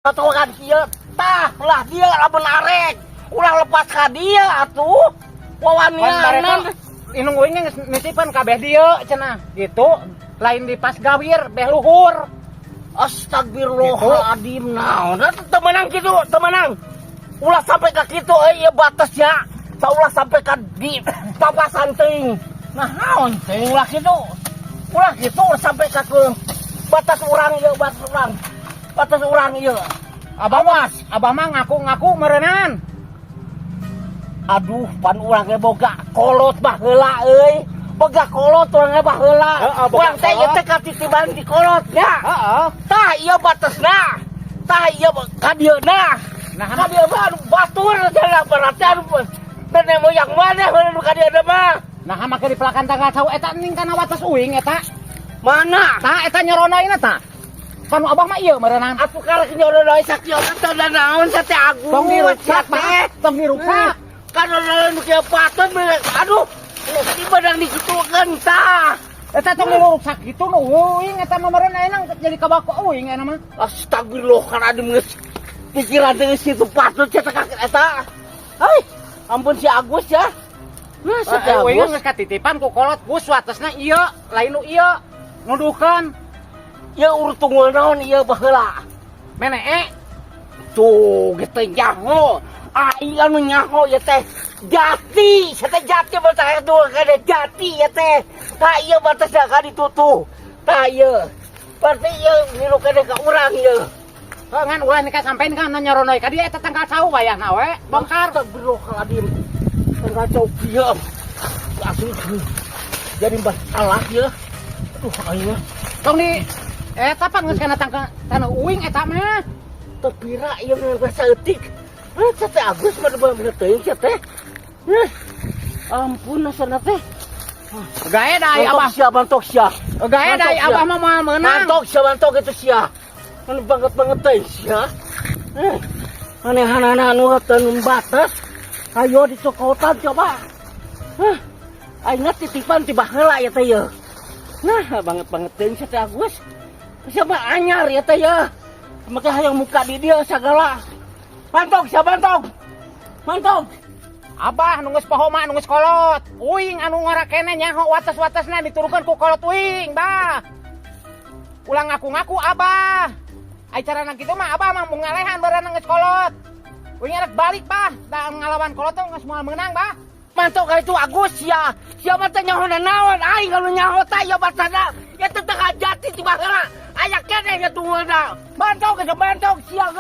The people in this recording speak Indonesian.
Katakan dia, tah lah dia lamun arek, ulah lepas ka dia atuh. Wawanianan inung uing nitipan kabeh dieu cenah gitu, lain di pas gawir beh luhur. Astagfirullahaladzim. Naon temenang kitu, temenang. Ulah sampai ka kitu ieu batasnya. Ulah sampai ka di papasan teuing. Nah, naon teuing ulah kitu. Ulah kitu sampai ka ke batas urang ieu, batas urang. Batas urang ieu. Abah mah ngaku-ngaku meureunan. Aduh, pan urang ge boga kolot baheula euy. Boga kolot urang ge baheula. Urang teh ieu teh katitiban di kolot nya. Heeh. Tah ieu batesna. Tah ieu ka dieuna. Nah, ka dieu mah batur cenah berarti anu nenek moyang maneh nu ka dieuna mah. Nah, make di pelakan tanggal tahu eta ning kana wates uing eta. Mana? Tah eta nyoronaina tah. Kanu abah mah ieu meureunan. Atuh karek nyoronoy sakieu teh da naon sa teh Agus. Tong dirusak teh. Tong dirusak. Kana lain kieu patut aduh. Tiba dang dikitukeun tah. Eta tong dirusak kitu nu uing eta mah meureunan jadi kabako uing eta mah. Astagfirullahaladzim geus pikiran teh situ patut cetak eta. Hai, ampun si Agus ya. Nah, sa teh Uing Agus geus katitipan ku kolot bus watesna ieu, lain nu ieu. Nuduhkeun. ya urut tunggul naon ieu baheula. Menee Tuh, gitu nyaho. Ai anu nyaho ya teh jati, saya teh jati batas dua kada jati ya teh. Tah ieu batas ka ditutuh. Tah ieu. Berarti ieu niru kada ka urang ieu. ngan ulah nikah sampein kan nyoronoy ka dia eta tanggal cau wayahna we bongkar. Astagfirullahaladzim. Tanggal cau ieu. Asli jadi masalah ieu. Aduh ayeuna Tong di eta pan geus kana tanah uing eta mah. tepira ieu bahasa etik. Sa teh Agus mah bener teuing sa teh. Ampun asana teh. Gae dai abah. Bantok sia. Gae dai abah mah moal meunang. Bantok itu sia. Anu banget teh sia. Aneh-aneh anu teu batas. Ayo dicokotan coba. Ayeuna titipan ti baheula ya teh ye. Nah, banget teuing sa teh Agus. Siapa anyar ya teh ya. Make hayang muka di dia sagala. Bantok. Abah nu geus pahoma nu geus kolot. Uing anu ngarakene nyaho wates-watesna diturukeun ku kolot uing, bah. Ulang ngaku-ngaku abah. Ai carana kitu mah abah mah mun ngalehan beureunan geus kolot. Uing arek balik, bah. Da ngalawan kolot teh geus moal meunang, bah. Mantok itu Agus ya. Siapa teh nyaho naon? Aing kalau nyaho teh ya batana. Ya teh jati ti baheula. Aya keneh ya tungguna. Bantok sia.